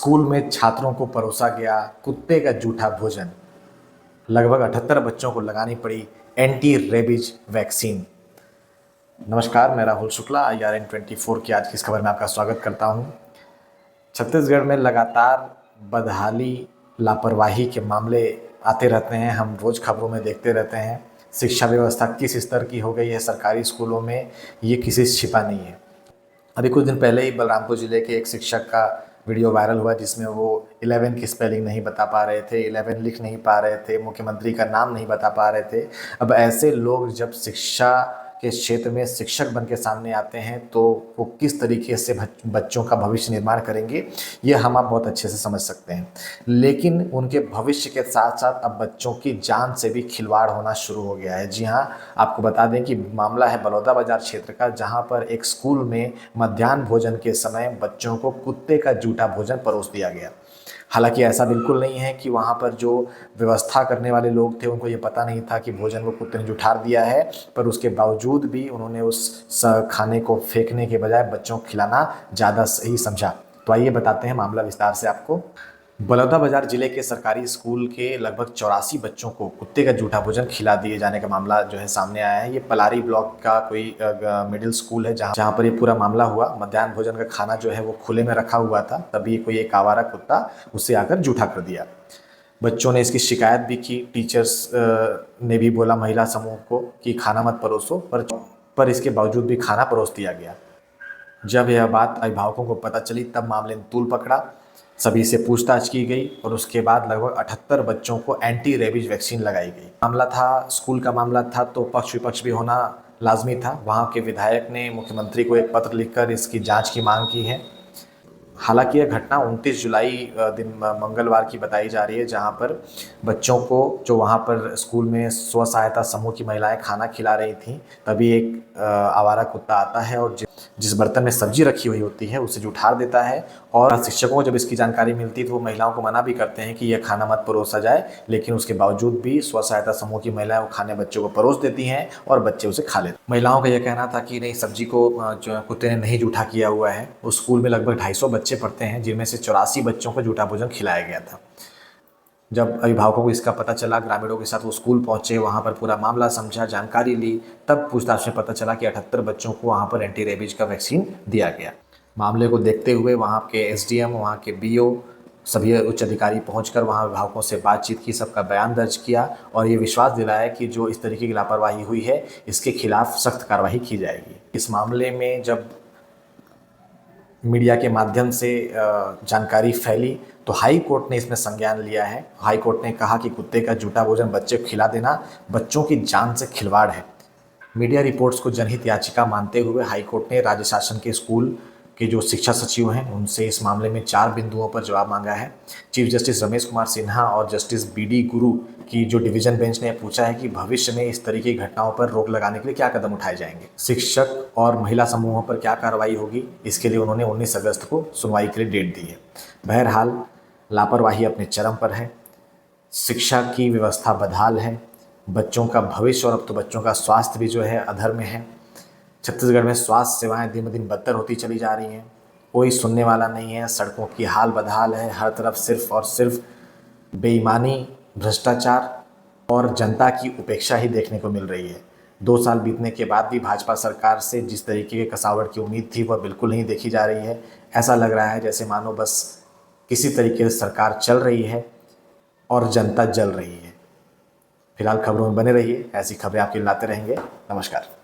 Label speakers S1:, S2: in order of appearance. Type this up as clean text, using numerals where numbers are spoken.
S1: School में छात्रों को परोसा गया कुत्ते का जूठा भोजन। लगभग 78 बच्चों को लगानी पड़ी एंटी रेबीज वैक्सीन। नमस्कार, मैं राहुल शुक्ला IRN24 की आज की इस खबर में आपका स्वागत करता हूं। छत्तीसगढ़ में लगातार बदहाली, लापरवाही के मामले आते रहते हैं। हम रोज़ खबरों में देखते रहते हैं। शिक्षा व्यवस्था किस स्तर की हो गई है सरकारी स्कूलों में, ये किसी से छिपा नहीं है। अभी कुछ दिन पहले ही बलरामपुर ज़िले के एक शिक्षक का वीडियो वायरल हुआ जिसमें वो 11 की स्पेलिंग नहीं बता पा रहे थे, 11 लिख नहीं पा रहे थे, मुख्यमंत्री का नाम नहीं बता पा रहे थे। अब ऐसे लोग जब शिक्षा के क्षेत्र में शिक्षक बन के सामने आते हैं तो वो किस तरीके से बच्चों का भविष्य निर्माण करेंगे, ये हम आप बहुत अच्छे से समझ सकते हैं। लेकिन उनके भविष्य के साथ साथ अब बच्चों की जान से भी खिलवाड़ होना शुरू हो गया है। जी हाँ, आपको बता दें कि मामला है बलौदाबाजार क्षेत्र का, जहाँ पर एक स्कूल में मध्याह्न भोजन के समय बच्चों को कुत्ते का जूठा भोजन परोस दिया गया। हालांकि ऐसा बिल्कुल नहीं है कि वहाँ पर जो व्यवस्था करने वाले लोग थे उनको ये पता नहीं था कि भोजन को कुत्ते ने जुठार दिया है, पर उसके बावजूद भी उन्होंने उस खाने को फेंकने के बजाय बच्चों को खिलाना ज़्यादा सही समझा। तो आइए बताते हैं मामला विस्तार से आपको। बलौदाबाजार जिले के सरकारी स्कूल के लगभग 84 बच्चों को कुत्ते का जूठा भोजन खिला दिए जाने का मामला जो है सामने आया है। ये पलारी ब्लॉक का कोई मिडिल स्कूल है जहाँ पर ये पूरा मामला हुआ। मध्याह्न भोजन का खाना जो है वो खुले में रखा हुआ था, तभी कोई एक आवारा कुत्ता उससे आकर जूठा कर दिया। बच्चों ने इसकी शिकायत भी की। टीचर्स ने भी बोला महिला समूह को कि खाना मत परोसो, पर इसके बावजूद भी खाना परोस दिया गया। जब यह बात अभिभावकों को पता चली तब मामले ने तूल पकड़ा। सभी से पूछताछ की गई और उसके बाद लगभग 78 बच्चों को एंटी रेबीज वैक्सीन लगाई गई। मामला था, स्कूल का मामला था, तो पक्ष विपक्ष भी होना लाजमी था। वहाँ के विधायक ने मुख्यमंत्री को एक पत्र लिखकर इसकी जांच की मांग की है। हालांकि यह घटना 29 जुलाई दिन मंगलवार की बताई जा रही है, जहां पर बच्चों को जो वहां पर स्कूल में स्व सहायता समूह की महिलाएं खाना खिला रही थीं, तभी एक आवारा कुत्ता आता है और जिस बर्तन में सब्जी रखी हुई होती है उसे जुठार देता है। और शिक्षकों को जब इसकी जानकारी मिलती है तो वो महिलाओं को मना भी करते हैं कि यह खाना मत परोसा जाए, लेकिन उसके बावजूद भी स्व सहायता समूह की महिलाएं वो खाने बच्चों को परोस देती हैं और बच्चे उसे खा लेते हैं। महिलाओं का यह कहना था कि नहीं, सब्जी को जो कुत्ते ने नहीं जूठा किया हुआ है। उस स्कूल में लगभग 250 बच्चे पढ़ते हैं, जिनमें से 84 बच्चों को जूठा भोजन खिलाया गया था। जब अभिभावकों को इसका पता चला, ग्रामीणों के साथ वो स्कूल पहुंचे, वहां पर पूरा मामला समझा, जानकारी ली, तब पूछताछ में पता चला कि 78 बच्चों को वहां पर एंटी रेबीज का वैक्सीन दिया गया। मामले को देखते हुए वहां के SDM, वहां के BO, सभी उच्च अधिकारी पहुंचकर वहां अभिभावकों से बातचीत की, सबका बयान दर्ज किया और ये विश्वास दिलाया कि जो इस तरीके की लापरवाही हुई है इसके खिलाफ सख्त कार्रवाई की जाएगी। इस मामले में जब मीडिया के माध्यम से जानकारी फैली तो हाई कोर्ट ने इसमें संज्ञान लिया है। हाई कोर्ट ने कहा कि कुत्ते का जूठा भोजन बच्चे को खिला देना बच्चों की जान से खिलवाड़ है। मीडिया रिपोर्ट्स को जनहित याचिका मानते हुए हाई कोर्ट ने राज्य शासन के स्कूल के जो शिक्षा सचिव हैं उनसे इस मामले में 4 बिंदुओं पर जवाब मांगा है। चीफ जस्टिस रमेश कुमार सिन्हा और जस्टिस BD गुरु की जो डिवीजन बेंच ने पूछा है कि भविष्य में इस तरीके की घटनाओं पर रोक लगाने के लिए क्या कदम उठाए जाएंगे, शिक्षक और महिला समूहों पर क्या कार्रवाई होगी। इसके लिए उन्होंने 19 अगस्त को सुनवाई के लिए डेट दी है। बहरहाल लापरवाही अपने चरम पर है, शिक्षा की व्यवस्था बदहाल है, बच्चों का भविष्य और अब तो बच्चों का स्वास्थ्य भी जो है अधर में है। छत्तीसगढ़ में स्वास्थ्य सेवाएं दिन ब दिन बदतर होती चली जा रही हैं, कोई सुनने वाला नहीं है। सड़कों की हाल बदहाल है, हर तरफ सिर्फ और सिर्फ बेईमानी, भ्रष्टाचार और जनता की उपेक्षा ही देखने को मिल रही है। 2 साल बीतने के बाद भी भाजपा सरकार से जिस तरीके के कसावट की उम्मीद थी वह बिल्कुल नहीं देखी जा रही है। ऐसा लग रहा है जैसे मानो बस किसी तरीके से सरकार चल रही है और जनता जल रही है। फिलहाल खबरों में बने रहिए, ऐसी खबरें आपके लिए लाते रहेंगे। नमस्कार।